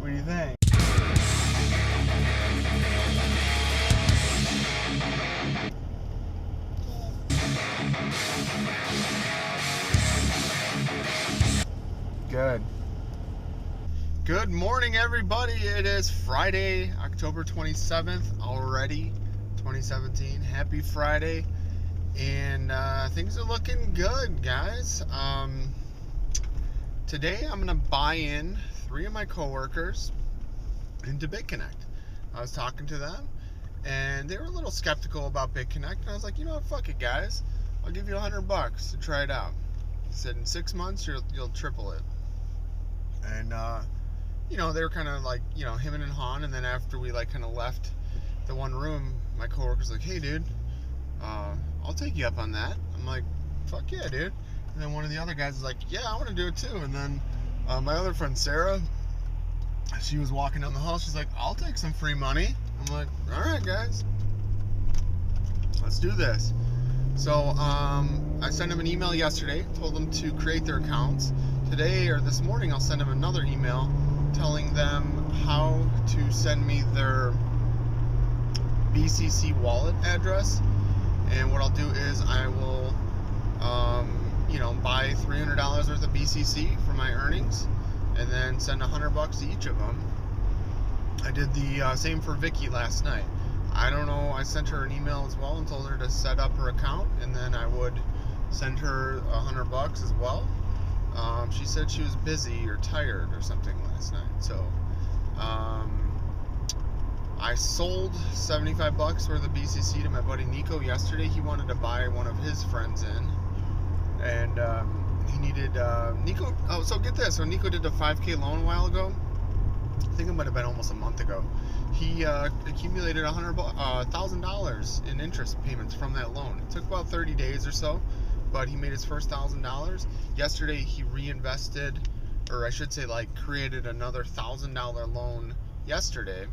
What do you think? Good. Good morning, everybody. It is Friday, October 27th already, 2017. Happy Friday. And things are looking good, guys. Today I'm going to buy in 3 of my coworkers into BitConnect. I was talking to them, and they were a little skeptical about BitConnect. And I was like, you know what, fuck it, guys. I'll give you $100 to try it out. I said, in 6 months, you'll triple it. And, they were kind of like, hemming and hawing. And then after we, kind of left the one room, my coworker's like, hey, dude, I'll take you up on that. I'm like, fuck yeah, dude. And then one of the other guys is like, yeah, I want to do it too. And then my other friend, Sarah, she was walking down the hall. She's like, I'll take some free money. I'm like, all right, guys, let's do this. So I sent them an email yesterday, told them to create their accounts. Today or this morning, I'll send them another email telling them how to send me their BCC wallet address. And what I'll do is I will, buy $300 worth of BCC for my earnings, and then send $100 to each of them. I did the same for Vicky last night. I don't know. I sent her an email as well and told her to set up her account, and then I would send her $100 as well. She said she was busy or tired or something last night, so I sold $75 worth of BCC to my buddy Nico yesterday. He wanted to buy one of his friends in, and he needed Nico. Oh, so get this. So Nico did a 5K loan a while ago. I think it might have been almost a month ago. He accumulated $1,000 in interest payments from that loan. It took about 30 days or so, but he made his first $1,000. Yesterday he reinvested, or I should say, created another $1,000 loan yesterday.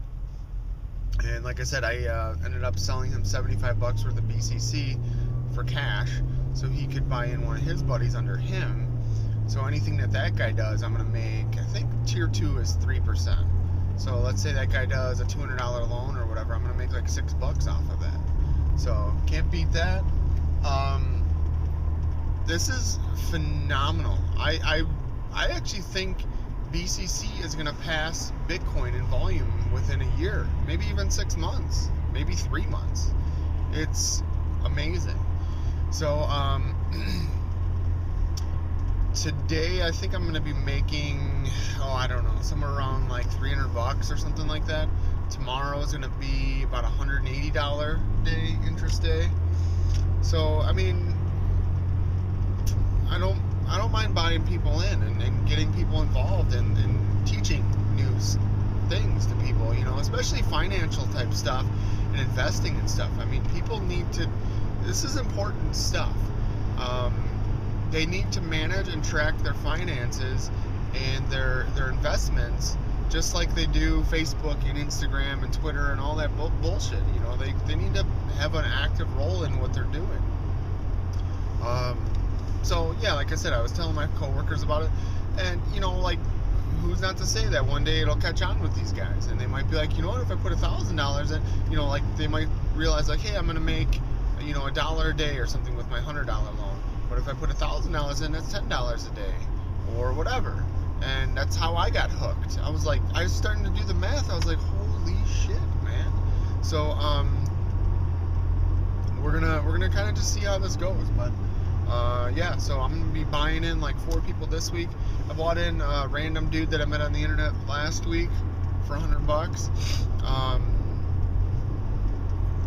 And like I said, I ended up selling him $75 worth of BCC for cash, so he could buy in one of his buddies under him. So anything that guy does, I'm going to make, I think tier 2 is 3%. So let's say that guy does a $200 loan or whatever, I'm going to make like $6 off of that. So can't beat that. This is phenomenal. I actually think BCC is going to pass Bitcoin in volume within a year, maybe even 6 months, maybe 3 months. It's amazing. So today I think I'm going to be making, I don't know, somewhere around like $300 or something like that. Tomorrow is going to be about $180 day, interest day. So I mean, I don't mind buying people in and getting people involved and teaching new things to people, especially financial type stuff and investing and stuff. I mean, people need to, this is important stuff. They need to manage and track their finances and their investments just like they do Facebook and Instagram and Twitter and all that bullshit. They need to have an active role in what they're doing. So yeah, like I said, I was telling my coworkers about it, and who's not to say that one day it'll catch on with these guys, and they might be like, you know what, if I put $1,000 in, they might realize like, hey, I'm gonna make $1 a day or something with my $100 loan. But if I put $1,000 in, that's $10 a day or whatever. And that's how I got hooked. I was starting to do the math. I was like, holy shit, man. So we're gonna kind of just see how this goes, but. Yeah, so I'm going to be buying in like 4 people this week. I bought in a random dude that I met on the internet last week for $100.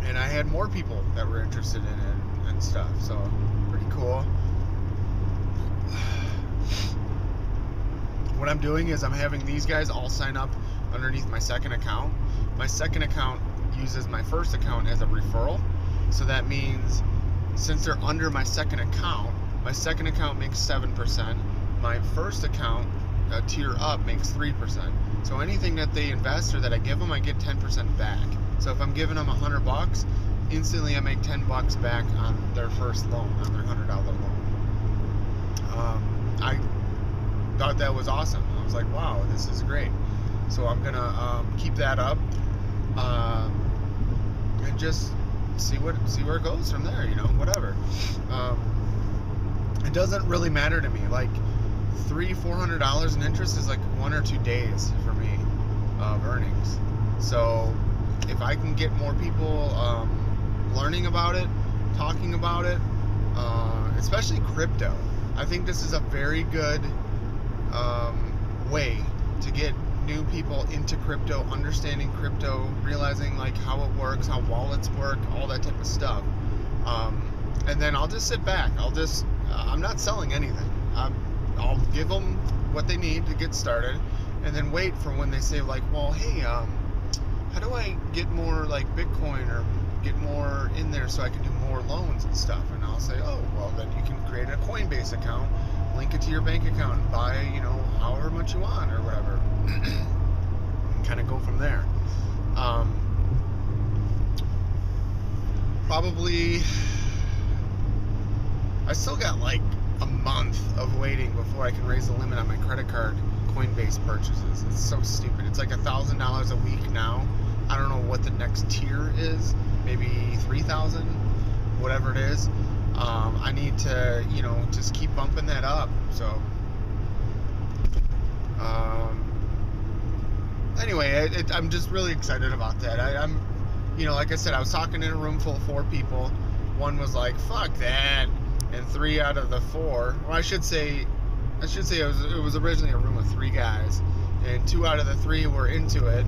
And I had more people that were interested in it and stuff, so pretty cool. What I'm doing is I'm having these guys all sign up underneath my second account. My second account uses my first account as a referral, so that means since they're under my second account makes 7%. My first account, tier up, makes 3%. So anything that they invest or that I give them, I get 10% back. So if I'm giving them $100, instantly I make $10 back on their first loan, on their $100 loan. I thought that was awesome. I was like, wow, this is great. So I'm gonna keep that up, and just see where it goes from there. Whatever. It doesn't really matter to me. Like $300-400 in interest is like 1 or 2 days for me of earnings. So if I can get more people learning about it, talking about it, especially crypto, I think this is a very good way to get new people into crypto, understanding crypto, realizing like how it works, how wallets work, all that type of stuff. And then I'll just sit back. I'm not selling anything. I'll give them what they need to get started, and then wait for when they say like, well, hey, how do I get more like Bitcoin or get more in there so I can do more loans and stuff? And I'll say, oh, well, then you can create a Coinbase account, link it to your bank account, and buy, however much you want or whatever, and kind of go from there. Probably, I still got like a month of waiting before I can raise the limit on my credit card Coinbase purchases. It's so stupid. It's like $1,000 a week now. I don't know what the next tier is. Maybe 3,000, whatever it is. I need to, just keep bumping that up. So, anyway, I'm just really excited about that. I'm, like I said, I was talking in a room full of 4 people. One was like, "Fuck that," and 3 out of the 4. Well, I should say it was originally a room of 3 guys, and 2 out of the 3 were into it,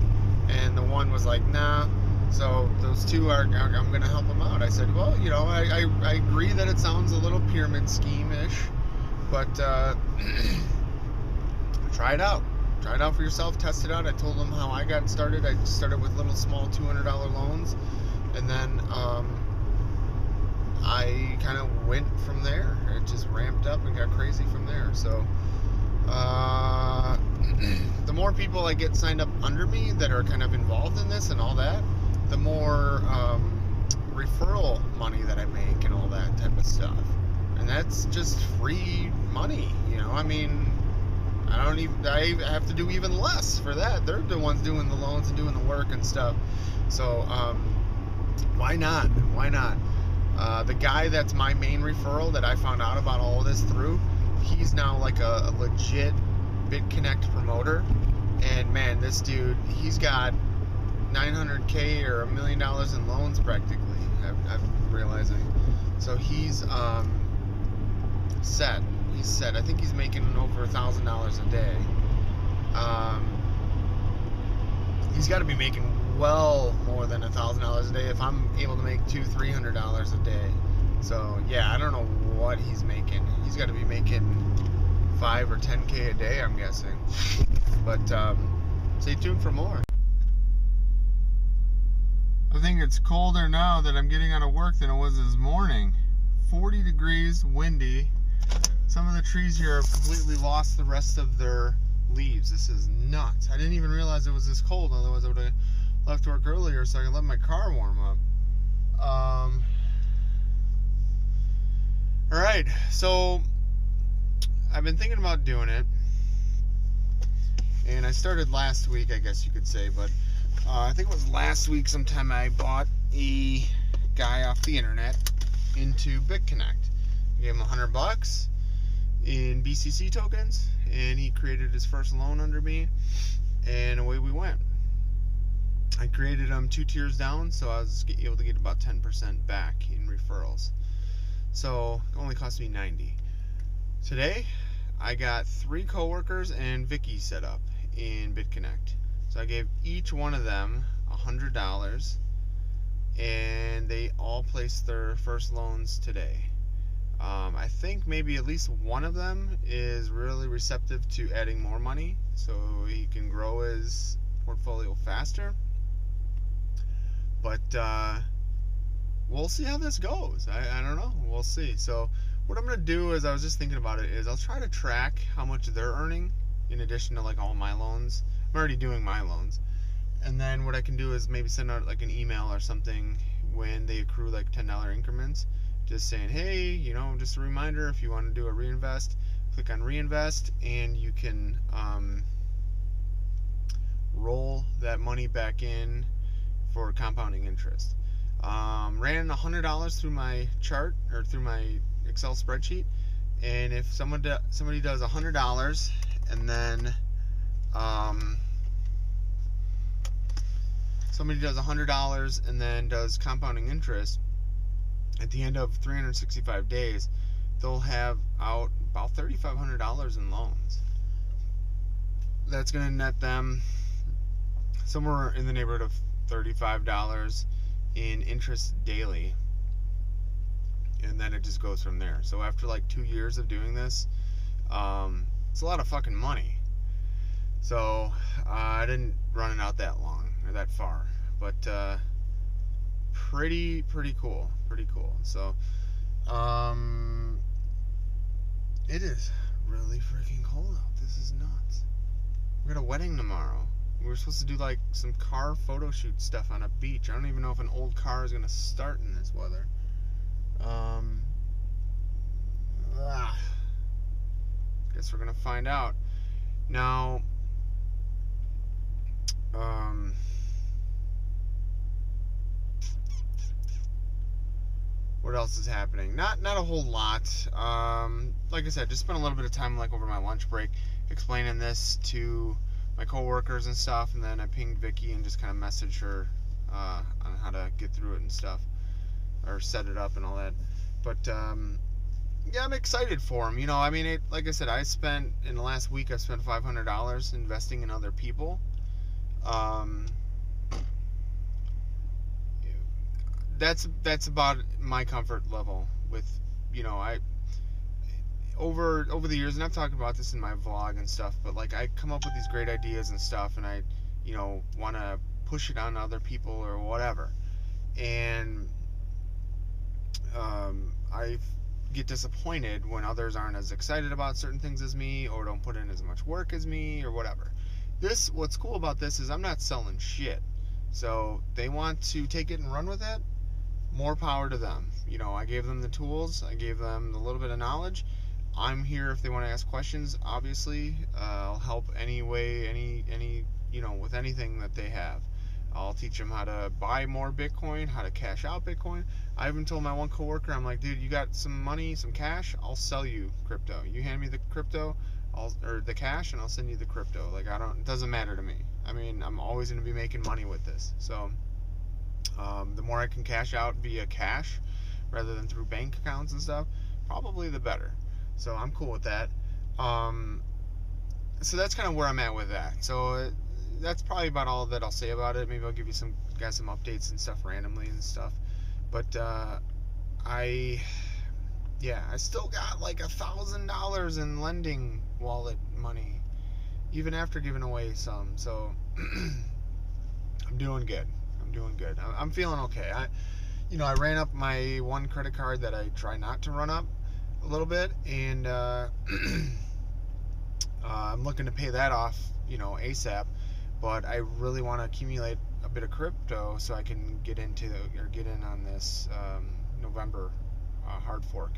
and the one was like, "Nah." So those 2 I'm going to help them out. I said, well, I agree that it sounds a little pyramid scheme-ish, but try it out. Try it out for yourself. Test it out. I told them how I got started. I started with little small $200 loans, and then I kind of went from there. It just ramped up and got crazy from there. So the more people I get signed up under me that are kind of involved in this and all that, the more referral money that I make and all that type of stuff. And that's just free money, I mean, I have to do even less for that. They're the ones doing the loans and doing the work and stuff. So why not? The guy that's my main referral that I found out about all of this through, he's now like a legit BitConnect promoter. And man, this dude, he's got $900K or $1 million in loans practically, I'm realizing. So he's set. He's set. I think he's making over $1,000 a day. He's got to be making well more than $1,000 a day if I'm able to make $200-300 a day. So yeah, I don't know what he's making. He's got to be making 5 or 10K a day, I'm guessing. But stay tuned for more. I think it's colder now that I'm getting out of work than it was this morning. 40 degrees, windy. Some of the trees here have completely lost the rest of their leaves. This is nuts. I didn't even realize it was this cold. Otherwise I would have left work earlier so I could let my car warm up. Alright, so I've been thinking about doing it. And I started last week, I guess you could say, but I think it was last week sometime I bought a guy off the internet into BitConnect. I gave him $100 in BCC tokens, and he created his first loan under me, and away we went. I created him 2 tiers down, so I was able to get about 10% back in referrals. So it only cost me $90. Today, I got 3 coworkers and Vicky set up in BitConnect. So I gave each one of them $100, and they all placed their first loans today. I think maybe at least one of them is really receptive to adding more money so he can grow his portfolio faster. But we'll see how this goes. I don't know. We'll see. So what I'm going to do is, I was just thinking about it, is I'll try to track how much they're earning in addition to like all my loans. I'm already doing my loans. And then what I can do is maybe send out like an email or something when they accrue like $10 increments, just saying, hey, just a reminder, if you want to do a reinvest, click on reinvest, and you can roll that money back in for compounding interest. Ran $100 through my chart or through my Excel spreadsheet, and if somebody does $100 and then somebody does $100 and then does compounding interest, at the end of 365 days, they'll have out about $3,500 in loans. That's going to net them somewhere in the neighborhood of $35 in interest daily, and then it just goes from there. So after like 2 years of doing this, it's a lot of fucking money. So I didn't run it out that long or that far, but pretty cool. So it is really freaking cold out. This is nuts. We got a wedding tomorrow. We were supposed to do like some car photo shoot stuff on a beach. I don't even know if an old car is gonna start in this weather. Guess we're gonna find out. Now, what else is happening? Not a whole lot. Like I said, just spent a little bit of time like over my lunch break explaining this to my coworkers and stuff, and then I pinged Vicky and just kind of messaged her on how to get through it and stuff, or set it up and all that. But yeah, I'm excited for them. You know, I mean, like I said, in the last week I spent $500 investing in other people. That's about my comfort level with, you know, over the years, and I've talked about this in my vlog and stuff, but like I come up with these great ideas and stuff, and I, you know, want to push it on other people or whatever, and I get disappointed when others aren't as excited about certain things as me, or don't put in as much work as me, or whatever. What's cool about this is I'm not selling shit, so they want to take it and run with it. More power to them. You know, I gave them the tools, I gave them a little bit of knowledge. I'm here if they want to ask questions. Obviously, I'll help any way, you know, with anything that they have. I'll teach them how to buy more Bitcoin, how to cash out Bitcoin. I even told my one coworker, I'm like, dude, you got some money, some cash? I'll sell you crypto. You hand me the crypto, or the cash, and I'll send you the crypto. Like, it doesn't matter to me. I mean, I'm always going to be making money with this. So, the more I can cash out via cash rather than through bank accounts and stuff, probably the better. So I'm cool with that. So that's kind of where I'm at with that. So that's probably about all that I'll say about it. Maybe I'll give you some updates and stuff randomly and stuff. But I still got like $1,000 in lending wallet money, even after giving away some. So I'm doing good. I'm feeling okay. I ran up my one credit card that I try not to run up a little bit, and I'm looking to pay that off, you know, ASAP. But I really want to accumulate a bit of crypto so I can get in on this November hard fork.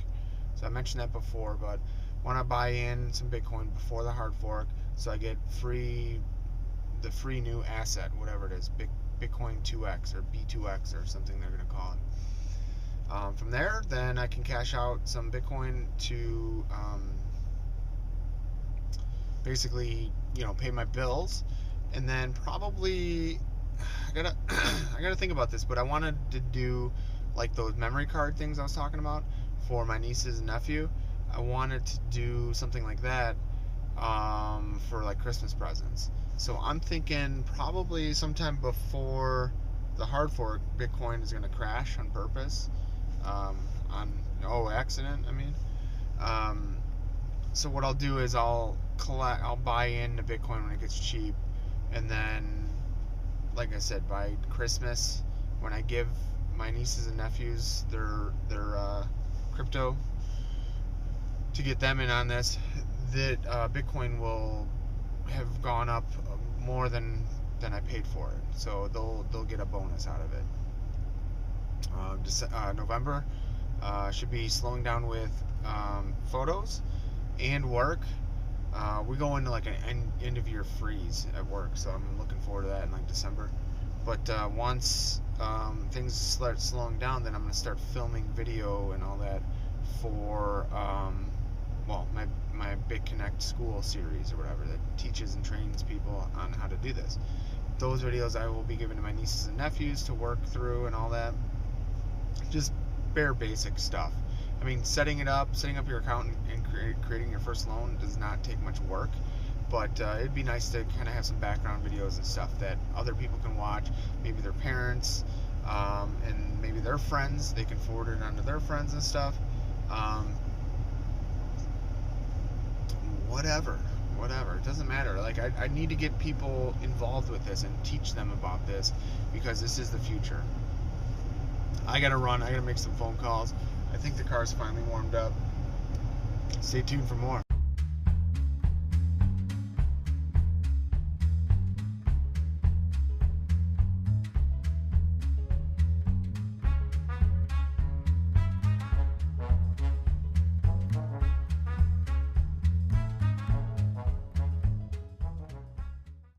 So I mentioned that before, but want to buy in some Bitcoin before the hard fork so I get the free new asset, whatever it is, Bitcoin 2x or B2x or something they're going to call it. From there, then I can cash out some Bitcoin to basically, you know, pay my bills, and then probably I gotta think about this, but I wanted to do like those memory card things I was talking about for my nieces and nephew. I wanted to do something like that for like Christmas presents. So I'm thinking probably sometime before the hard fork, Bitcoin is going to crash on purpose, accident. I mean, so what I'll do is I'll buy into Bitcoin when it gets cheap, and then, like I said, by Christmas, when I give my nieces and nephews their crypto to get them in on this, that Bitcoin will have gone up more than I paid for it, so they'll get a bonus out of it. November should be slowing down with photos and work, We go into like an end of year freeze at work, so I'm looking forward to that in like December. But once things start slowing down, then I'm gonna start filming video and all that for my Big Connect school series or whatever that teaches and trains people on how to do this. Those videos I will be giving to my nieces and nephews to work through and all that. Just bare basic stuff. I mean, setting up your account and creating your first loan does not take much work, but it'd be nice to kind of have some background videos and stuff that other people can watch, maybe their parents, and maybe their friends. They can forward it onto their friends and stuff. Whatever, it doesn't matter. Like, I need to get people involved with this and teach them about this, because this is the future. I gotta run, I gotta make some phone calls. I think the car's finally warmed up. Stay tuned for more.